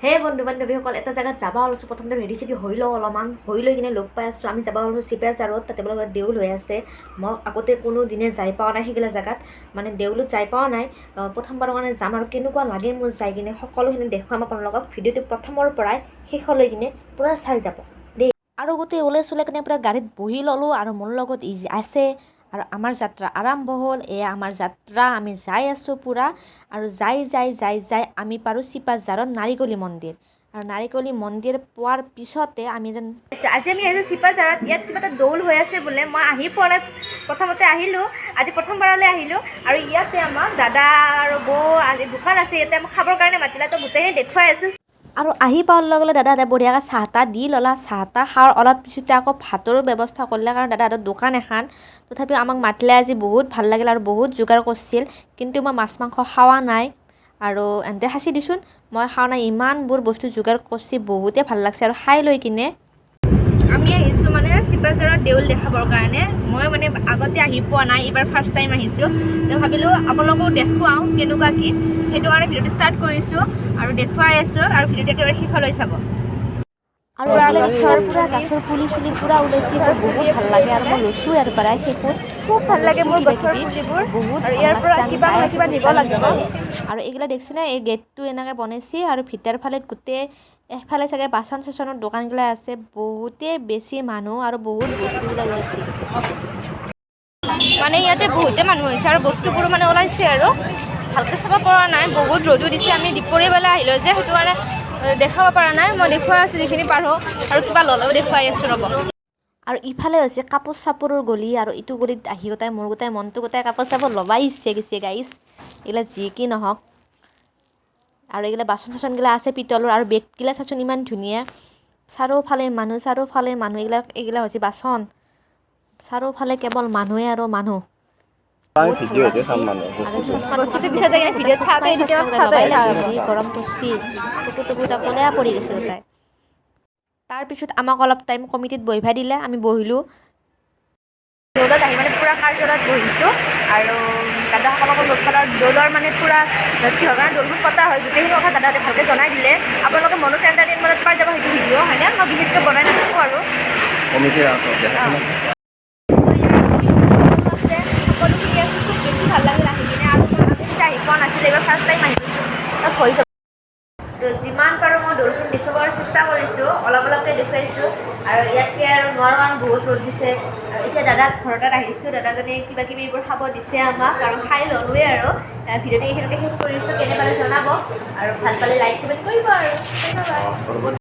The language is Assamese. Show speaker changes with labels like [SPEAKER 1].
[SPEAKER 1] হে বন্ধু বান্ধৱীসকল, এটা জেগাত যাব ওলাইছোঁ। প্ৰথমতে ৰেডি চেডি হৈ লওঁ, অলপমান হৈ লৈ কিনে লগ পাই আছোঁ। আমি যাব ওলাইছোঁ চিপাঝাৰত, তাতে বোলে দেউল হৈ আছে। মই আগতে কোনো দিনে যাই পোৱা নাই সেইগিলা জেগাত, মানে দেউলত যাই পোৱা নাই। প্ৰথমবাৰৰ কাৰণে যাম আৰু কেনেকুৱা লাগে মোৰ যাই কিনে সকলোখিনি দেখুৱাম আপোনালোকক। ভিডিঅ'টো প্ৰথমৰ পৰাই শেষলৈ কিনে পূৰা চাই যাব দেই। আৰু গোটেই ওলাই চলাই কিনে পূৰা গাড়ীত বহি ল'লোঁ আৰু মোৰ লগত আছে। আৰু আমাৰ যাত্ৰা আৰম্ভ হ'ল। এয়া আমাৰ যাত্ৰা, আমি যাই আছোঁ পূৰা। আৰু যাই আমি পাৰোঁ চিপাঝাৰত নাৰিকলী মন্দিৰ। আৰু নাৰিকলী মন্দিৰ পোৱাৰ পিছতে আমি যেন আজি আমি আহিছোঁ চিপাঝাৰত। ইয়াত কিবা এটা দৌল হৈ আছে বোলে, মই আহি পোৱা নাই। প্ৰথমতে আহিলোঁ, আজি প্ৰথমবাৰলৈ আহিলোঁ। আৰু ইয়াতে আমাক দাদা আৰু বৌ আজি দোকান আছে, ইয়াতে আমাক খাবৰ কাৰণে মাতিলে, তো গোটেইখিনি দেখুৱাই আছোঁ। আৰু আহি পোৱাৰ লগে লগে দাদাহঁতে বঢ়িয়াকৈ চাহ তাহ দি ল'লা। চাহ তাহ খাৱাৰ অলপ পিছতে আকৌ ভাতৰো ব্যৱস্থা কৰিলে, কাৰণ দাদাহঁতৰ দোকান এখন। তথাপিও আমাক মাতিলে আজি, বহুত ভাল লাগিল আৰু বহুত যোগাৰ কৰিছিল। কিন্তু মই মাছ মাংস খোৱা নাই আৰু এন্তে সাঁচি দিচোন, মই খোৱা নাই। ইমানবোৰ বস্তু যোগাৰ কৰিছে, বহুতেই ভাল লাগছে। আৰু খাই লৈ কিনে আমি আহিছোঁ মানে চিপাঝাৰত দেউল দেখাবৰ কাৰণে। মই মানে আগতে আহি পোৱা নাই, এইবাৰ ফাৰ্ষ্ট টাইম আহিছোঁ। তো ভাবিলোঁ আপোনালোকেও দেখুৱাওঁ কেনেকুৱা কি, সেইটো কাৰণে ভিডিঅ'টো ষ্টাৰ্ট কৰিছোঁ আৰু দেখুৱাই আছোঁ। আৰু ভিডিঅ'টো একেবাৰে শেষলৈ চাব। আৰু ওচৰৰ পূৰা গাছৰ পুলি চুলি পূৰা ওলাইছে, তো বহুত ভাল লাগে। আৰু মই লৈছোঁ ইয়াৰ পৰাই শেষত, খুব ভাল লাগে মোৰ গছৰ পুলিবোৰ। বহুত ভাল লাগছে, আমি যাই আছোঁ খোজকাঢ়ি। আৰু এইগিলা দেখিছেনে, এই গেটটো এনেকৈ বনাইছে। আৰু ভিতৰ ফালে গোটেই এফালে চাগে বাচন চাচনৰ দোকানগিলা আছে। বহুতেই বেছি মানুহ আৰু বহুত বস্তুগিলা ওলাইছে। মানে ইয়াতে বহুতে মানুহ হৈছে আৰু বস্তুবোৰো মানে ওলাইছে আৰু ভালকৈ চাব পৰা নাই, বহুত ৰ'দো দিছে। আমি দুপৰীয়া বেলা আহিলোঁ যে, সেইটো কাৰণে দেখাব পৰা নাই। মই দেখুৱাই আছোঁ যিখিনি পাৰোঁ, আৰু কিবা ল'লেও দেখুৱাই আছোঁ ৰ'ব। আৰু ইফালে হৈছে কাপোৰ চাপোৰৰ গলি, আৰু ইটো গলিত আহি মোৰ মনটো কাপোৰ চাপোৰ ল'বাই ইচ্ছে গৈছে গাইছ। এইগিলা যি কি নহওক, আৰু এইগিলা বাচন চাচনগিলা আছে পিতলৰ। আৰু বেগগিলা চাচোন ইমান ধুনীয়া। চাৰিওফালে মানুহ এইগিলা হৈছে বাচন। চাৰিওফালে কেৱল মানুহে আৰু মানুহ। বহুত ভাল লাগছে। আৰু চশমা গৰম পৰিছে, চকু তকু কলা পৰি গৈছে গোটাই। তাৰপিছত আমাক অলপ টাইম কমিটিত বহিব দিলে, আমি বহিলোঁ। দৌলত আহি মানে পূৰা কাৰ্যালয়ত বহিছোঁ। আৰু দাদাসকলকো লগ পালোঁ। দৌলৰ মানে পূৰা কিহৰ কাৰণে দৌলটো পতা হয়, গোটেইখিনি কথা দাদাহঁতে ভালকৈ জনাই দিলে। আপোনালোকে মনোজ এণ্টাৰটেইনমেণ্টত পাই যাব সেইটো ভিডিঅ' হয়নে? মই বিশেষকৈ বনাই নাথাকোঁ আৰু সকলোখিনি আছে, খুব বেছি ভাল লাগিল আহি কিনে। আৰু মই আগতে আহি পোৱা নাছিলোঁ, এইবাৰ ফাৰ্ষ্ট টাইম আহিছোঁ। তাত হৈ যাব। যিমান পাৰোঁ মই দৌলখন দেখুৱাবৰ চেষ্টা কৰিছোঁ, অলপকৈ দেখুৱাইছোঁ। আৰু ইয়াতকৈ আৰু নোৱাৰোঁ, কাৰণ বহুত ৰ'দ দিছে। আৰু এতিয়া দাদাক ঘৰ তাত আহিছোঁ, দাদাজনে কিবা কিবি এইবোৰ খাব দিছে আমাক, আৰু খাই ল'লোৱে। আৰু ভিডিঅ'টো এইখিনিতে শেষ কৰিছোঁ। কেনে পালে জনাব, আৰু ভাল পালে লাইক কমেণ্ট কৰিব আৰু ধন্যবাদ।